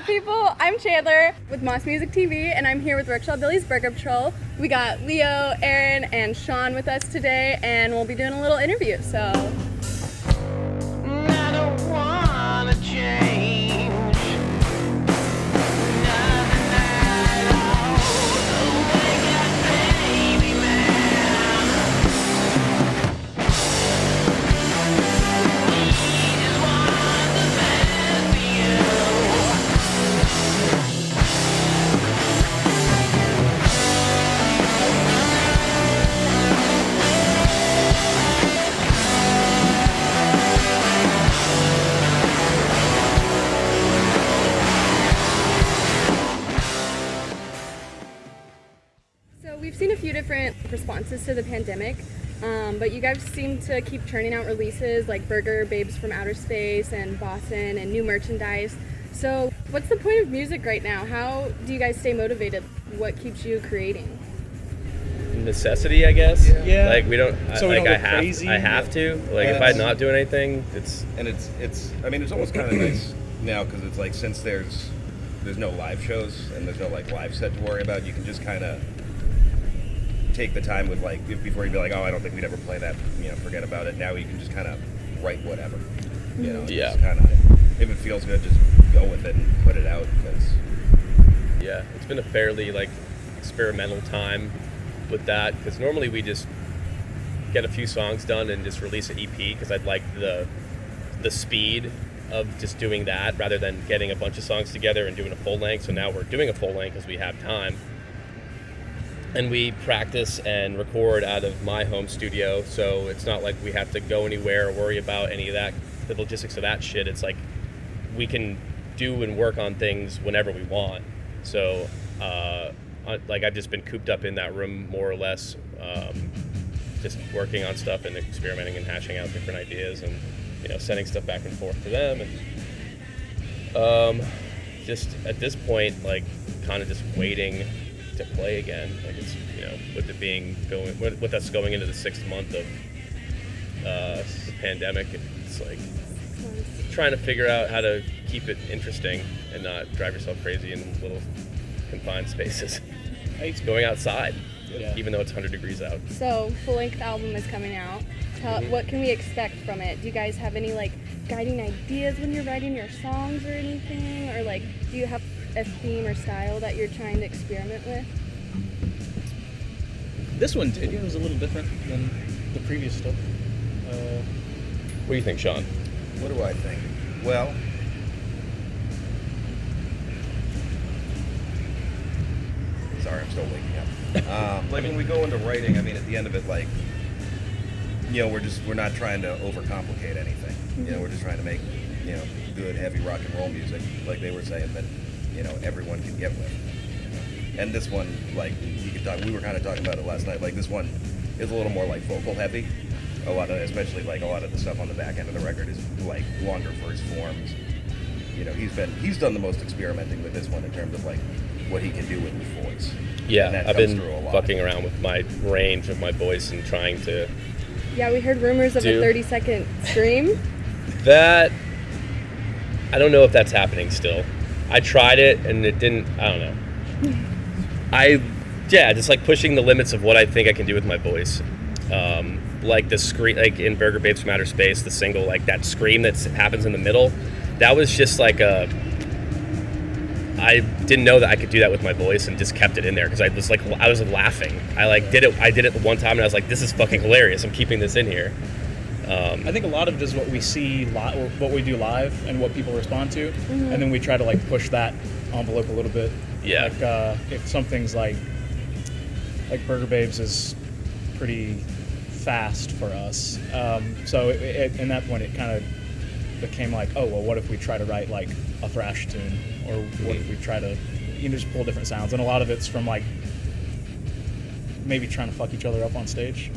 up, people? I'm Chandler with Moss Music TV, and I'm here with Rickshaw Billie's Burger Patrol. We got Leo, Aaron, and Sean with us today, and we'll be doing a little interview, so... I don't wanna change. We've seen a few different responses to the pandemic, but you guys seem to keep churning out releases like Burger, Babes from Outer Space, and Boston, and new merchandise. So what's the point of music right now? How do you guys stay motivated? What keeps you creating? Necessity, I guess. Yeah. Like we don't. So we like don't I go have. crazy. I have to. Like Yeah, if I'm not doing anything, it's. And it's. I mean, it's almost kind of nice now because it's like since there's no live shows and there's no like live set to worry about, you can just kind of take the time with like before you'd be like, oh, I don't think we'd ever play that. Forget about it. Now you can just kind of write whatever. Yeah. Just kind of, if it feels good, just go with it and put it out because. Yeah, it's been a fairly like experimental time with that because normally we just get a few songs done and just release an EP because I'd like the speed of just doing that rather than getting a bunch of songs together and doing a full length. So now we're doing a full length because we have time. And we practice and record out of my home studio, so it's not like we have to go anywhere or worry about any of that, the logistics of that shit. It's like we can do and work on things whenever we want. So, like I've just been cooped up in that room more or less, just working on stuff and experimenting and hashing out different ideas and sending stuff back and forth to them. And just at this point, like kind of just waiting to play again. Like it's with us going into the 6th month of the pandemic, it's like trying to figure out how to keep it interesting and not drive yourself crazy in little confined spaces. It's going outside, even though it's 100 degrees out. So full-length album is coming out. What can we expect from it? Do you guys have any like guiding ideas when you're writing your songs or anything, or like do you have a theme or style that you're trying to experiment with? This one did. It was a little different than the previous stuff. What do you think, Sean? What do I think? Well, sorry, I'm still waking up. Like when we go into writing, I mean, at the end of it, like, we're not trying to overcomplicate anything. We're just trying to make, good, heavy rock and roll music, like they were saying, that, everyone can get with. And this one, like, we were kind of talking about it last night, like this one is a little more like vocal heavy. Especially like a lot of the stuff on the back end of the record is like longer verse forms. He's done the most experimenting with this one in terms of like what he can do with his voice. Yeah, I've been fucking around with my range of my voice and trying to. Yeah, we heard rumors of a 30-second scream. That I don't know if that's happening still. I tried it and it didn't. I don't know. Just like pushing the limits of what I think I can do with my voice. Like the scream, like in Burger Babes from Outer Space, the single, like that scream that happens in the middle, that was just like I didn't know that I could do that with my voice and just kept it in there because I was laughing. I did it one time and I was like, this is fucking hilarious. I'm keeping this in here. I think a lot of it is what we see, what we do live, and what people respond to, and then we try to like push that envelope a little bit. Yeah. Like if something's like Burger Babes is pretty fast for us, so in that point it kind of became like, oh well, what if we try to write like a thrash tune, or what if we try to just pull different sounds, and a lot of it's from like maybe trying to fuck each other up on stage,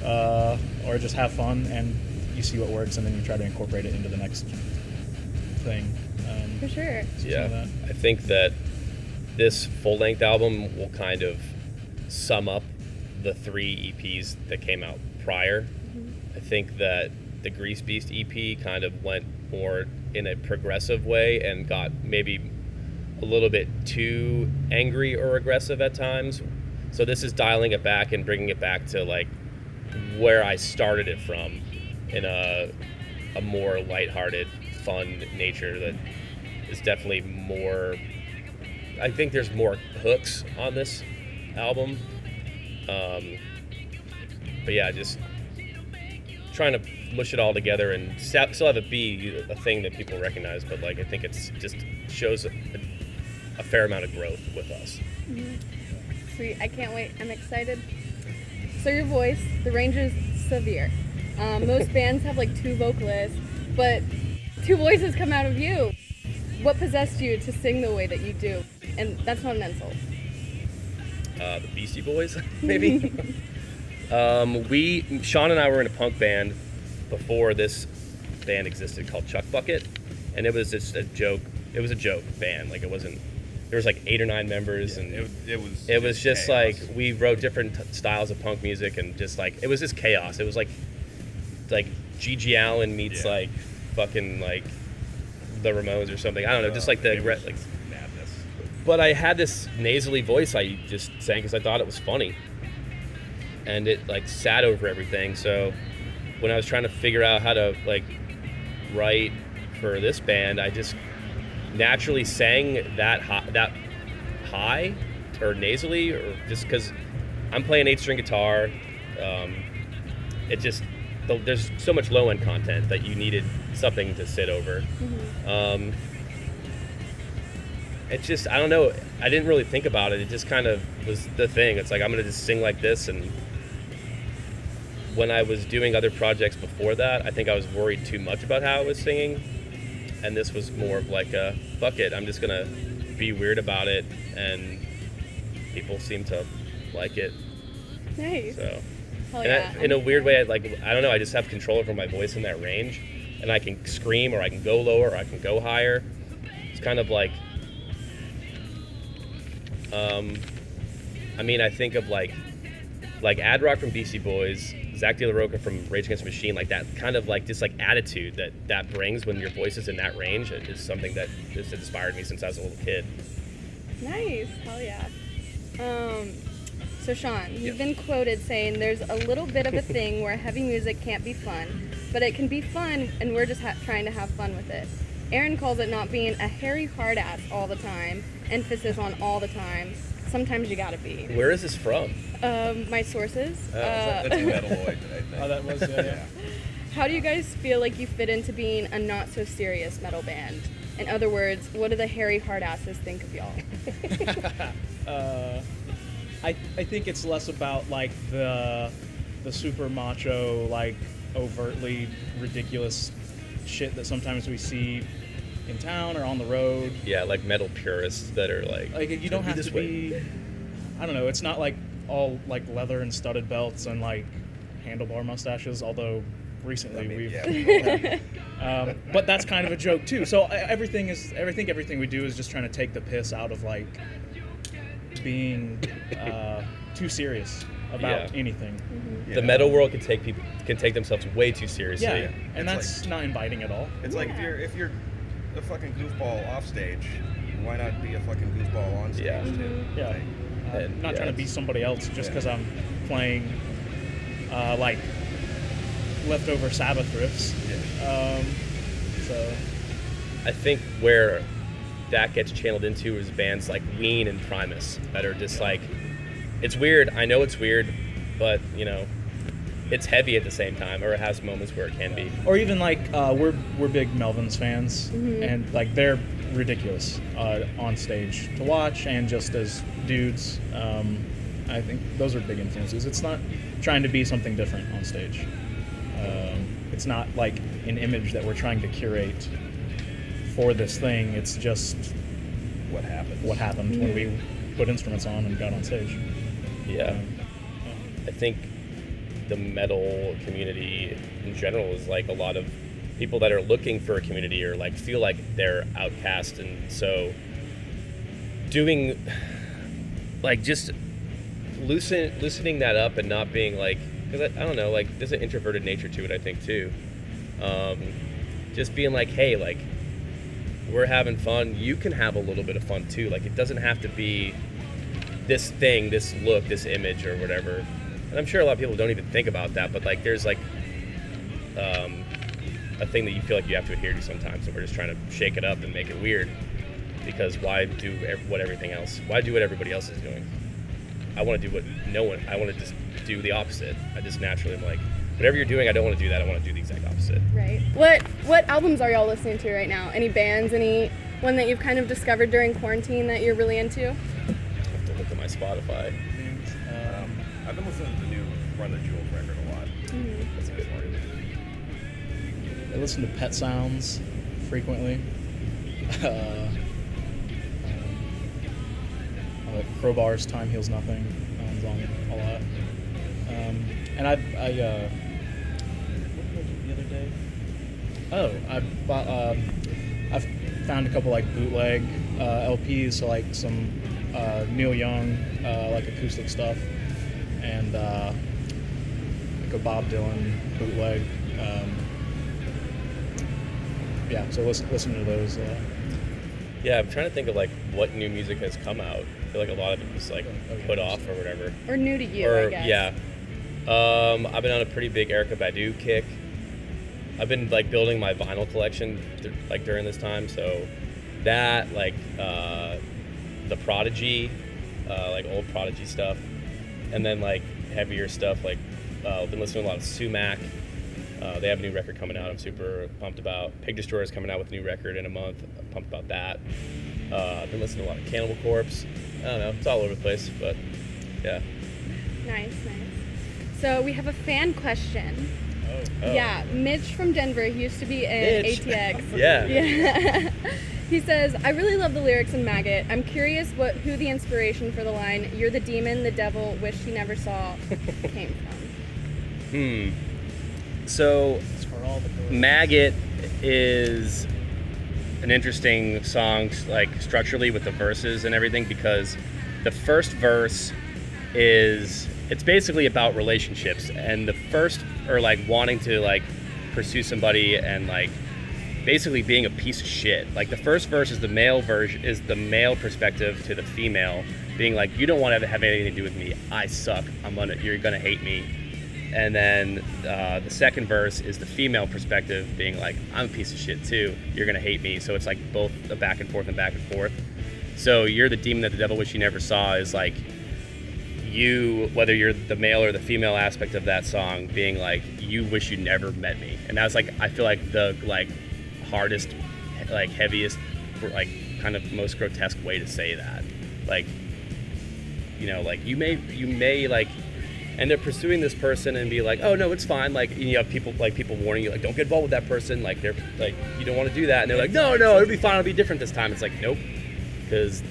or just have fun, and you see what works, and then you try to incorporate it into the next thing. For sure. Yeah, I think that this full-length album will kind of sum up the 3 EPs that came out prior. Mm-hmm. I think that the Grease Beast EP kind of went more in a progressive way and got maybe a little bit too angry or aggressive at times. So this is dialing it back and bringing it back to like where I started it from, in a more lighthearted, fun nature that is definitely more. I think there's more hooks on this album, but yeah, just trying to mush it all together and still have it be a thing that people recognize. But like, I think it's just shows a fair amount of growth with us. Mm-hmm. Sweet, I can't wait. I'm excited. So your voice, the range is severe. Most bands have like 2 vocalists, but 2 voices come out of you. What possessed you to sing the way that you do? And that's not an insult. The Beastie Boys, maybe. Sean and I were in a punk band before this band existed called Chuck Bucket, and it was just a joke. It was a joke band. Like, it wasn't. There was like 8 or 9 members, and it was just chaos. like we wrote different styles of punk music, and just like it was just chaos. It was like G.G. Allen meets like fucking like the Ramones or something. I don't know, just like the like madness. But I had this nasally voice I just sang because I thought it was funny, and it like sat over everything. So when I was trying to figure out how to like write for this band, I just naturally sang that high or nasally, or just because I'm playing 8-string guitar. It just there's so much low end content that you needed something to sit over. Mm-hmm. It's just, I don't know, I didn't really think about it. It just kind of was the thing. It's like, I'm gonna just sing like this. And when I was doing other projects before that, I think I was worried too much about how I was singing, and this was more of like a fuck it, I'm just gonna be weird about it, and people seem to like it. Nice. So, Hell yeah. in a weird way, I don't know, I just have control over my voice in that range, and I can scream, or I can go lower, or I can go higher. It's kind of like, I mean, I think of like Ad Rock from Beastie Boys, Zach De La Rocha from Rage Against the Machine, like that kind of like just like attitude that brings when your voice is in that range is something that just inspired me since I was a little kid. Nice. Hell yeah. So Sean, you've been quoted saying there's a little bit of a thing where heavy music can't be fun, but it can be fun, and we're just trying to have fun with it. Aaron calls it not being a hairy hard ass all the time, emphasis on all the time. Sometimes you gotta be. Where is this from? My sources. That's Metalloid, I think. Oh, that was yeah. How do you guys feel like you fit into being a not so serious metal band? In other words, what do the hairy hard asses think of y'all? I think it's less about like the super macho, like overtly ridiculous shit that sometimes we see in town or on the road. Yeah, like metal purists that are like you don't have to be. I don't know. It's not like all like leather and studded belts and like handlebar mustaches. Although recently but that's kind of a joke too. So everything we do is just trying to take the piss out of like being too serious about anything. Mm-hmm. The metal world can take themselves way too seriously. Yeah, and that's not inviting at all. It's like if you're a fucking goofball off stage, why not be a fucking goofball on stage too? Yeah. Not trying to be somebody else just because I'm playing like leftover Sabbath riffs. So I think where that gets channeled into is bands like Ween and Primus that are just like, it's weird. I know it's weird, but you know, it's heavy at the same time, or it has moments where it can be. Or even like we're big Melvins fans, and like they're ridiculous on stage to watch, and just as dudes. I think those are big influences. It's not trying to be something different on stage. It's not like an image that we're trying to curate for this thing. It's just What happened when we put instruments on and got on stage. Yeah. I think the metal community in general is like a lot of people that are looking for a community or like feel like they're outcast, and so doing like just loosening that up and not being like, because I don't know, like there's an introverted nature to it, I think too. Just being like, hey, like we're having fun, you can have a little bit of fun too. Like, it doesn't have to be this thing, this look, this image or whatever. And I'm sure a lot of people don't even think about that, but like there's like a thing that you feel like you have to adhere to sometimes, and we're just trying to shake it up and make it weird, because why do what everything else? Why do what everybody else is doing? I want to do what I want to just do the opposite. I just naturally am like, whatever you're doing, I don't want to do that. I want to do the exact opposite. Right. What albums are y'all listening to right now? Any bands? Any one that you've kind of discovered during quarantine that you're really into? I have to look at my Spotify. I've been listening to the new Run the Jewels record a lot. Mm-hmm. That's a good one. I listen to Pet Sounds frequently. Crowbar's Time Heals Nothing is on a lot. And I what did I do the other day? Oh, I've found a couple like bootleg LPs, so like some Neil Young like acoustic stuff, and like a Bob Dylan bootleg. Yeah, so listen to those. Yeah, I'm trying to think of like what new music has come out. I feel like a lot of it was like put off or whatever. Or new to you, Or I guess. yeah. I've been on a pretty big Erykah Badu kick. I've been like building my vinyl collection like during this time, so that like the Prodigy, like old Prodigy stuff, and then like heavier stuff like I've been listening to a lot of Sumac. They have a new record coming out. I'm super pumped about. Pig Destroyer is coming out with a new record in a month. I'm pumped about that. I've been listening to a lot of Cannibal Corpse. I don't know, it's all over the place, but yeah. Nice. So we have a fan question. Oh. Yeah, Mitch from Denver. He used to be in Mitch. ATX. Yeah. He says, I really love the lyrics in Maggot. I'm curious who the inspiration for the line, "You're the demon the devil wished he never saw," came from. So It's for all the girls. Maggot is an interesting song, like structurally with the verses and everything, because the first verse it's basically about relationships, and the first, or like wanting to like pursue somebody and like basically being a piece of shit. Like the first verse is the male perspective to the female, being like, you don't want to have anything to do with me. I suck. You're gonna hate me. And then the second verse is the female perspective, being like, I'm a piece of shit too. You're gonna hate me. So it's like both a back and forth and back and forth. So you're the demon that the devil wish you never saw is like you, whether you're the male or the female aspect of that song, being like, you wish you never met me. And that's like, I feel like the like hardest, like heaviest, like kind of most grotesque way to say that. Like, you know, like you may like end up pursuing this person and be like, oh no, it's fine. Like, you have people warning you, like, don't get involved with that person. Like, they're like, you don't want to do that. And they're like, no, it'll be fine. It'll be different this time. It's like, nope, because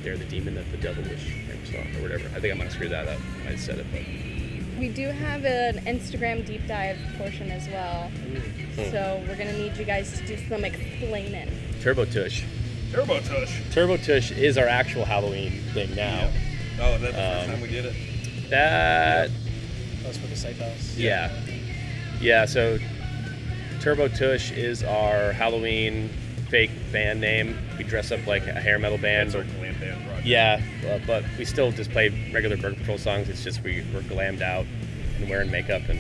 they're the demon that the devil wish never saw, or whatever. I think I might have screwed that up. I said it, but We do have an Instagram deep dive portion as well. So we're going to need you guys to do some explaining. Turbo Tush. Turbo Tush. Turbo Tush is our actual Halloween thing now. Yeah. Oh, is that the first time we did it? That That was for the safe house. yeah. So Turbo Tush is our Halloween fake band name. We dress up like a hair metal band. That's our glam band project. Yeah, but we still just play regular Burger Patrol songs. It's just we're glammed out and wearing makeup and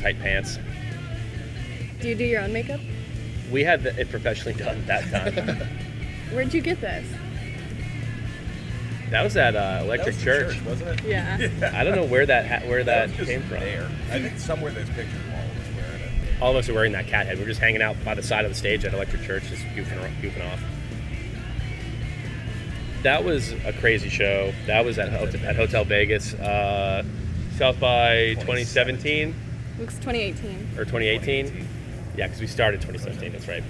tight pants. Do you do your own makeup? We had it professionally done that time. Where'd you get this? That was at That Electric was the Church. wasn't it? Yeah. I don't know where that was just came from. There. I think somewhere there's pictures of all of us wearing it. All of us are wearing that cat head. We're just hanging out by the side of the stage at Electric Church, just goofing off. That was a crazy show. That was at Hotel Vegas, South by 2017 Looks 2018. or 2018. Yeah, because we started 2017. That's right.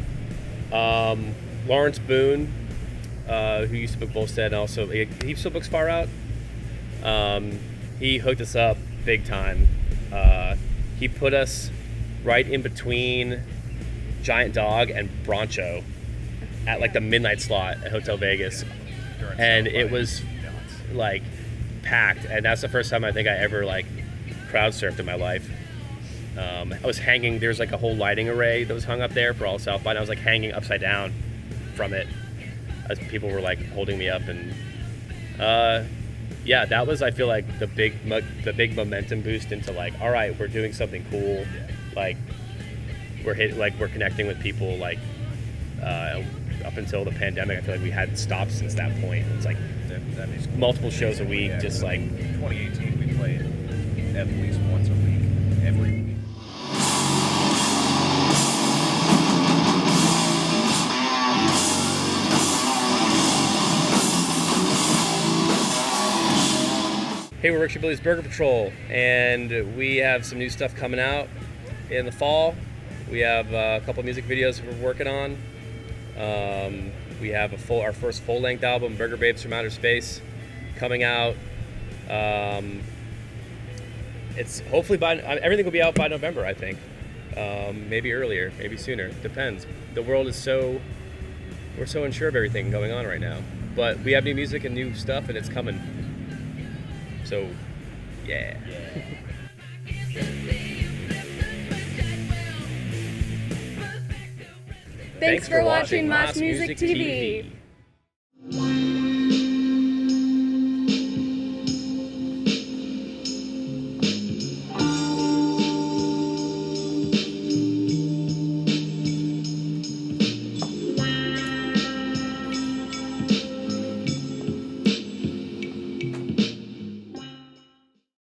Lawrence Boone, who used to book Volstead, and also he still books Far Out. He hooked us up big time. He put us right in between Giant Dog and Broncho at like the midnight slot at Hotel Vegas, and it was like packed. And that's the first time I think I ever like crowd surfed in my life. I was hanging. There's like a whole lighting array that was hung up there for all South by, and I was like hanging upside down from it as people were like holding me up, and yeah, that was, I feel like, the big momentum boost into like, all right, we're doing something cool, like we're connecting with people, like up until the pandemic. I feel like we hadn't stopped since that point. It's like That is multiple shows a week, just like 2018 we played at least once a week, every week. hey, we're Rickshaw Billie's Burger Patrol, and we have some new stuff coming out in the fall. We have a couple of music videos we're working on. We have our first full-length album, Burger Babes from Outer Space, coming out. It's hopefully everything will be out by November, I think. Maybe earlier, maybe sooner. Depends. The world is we're so unsure of everything going on right now. But we have new music and new stuff, and it's coming. So, yeah. Thanks for watching Moss Music TV.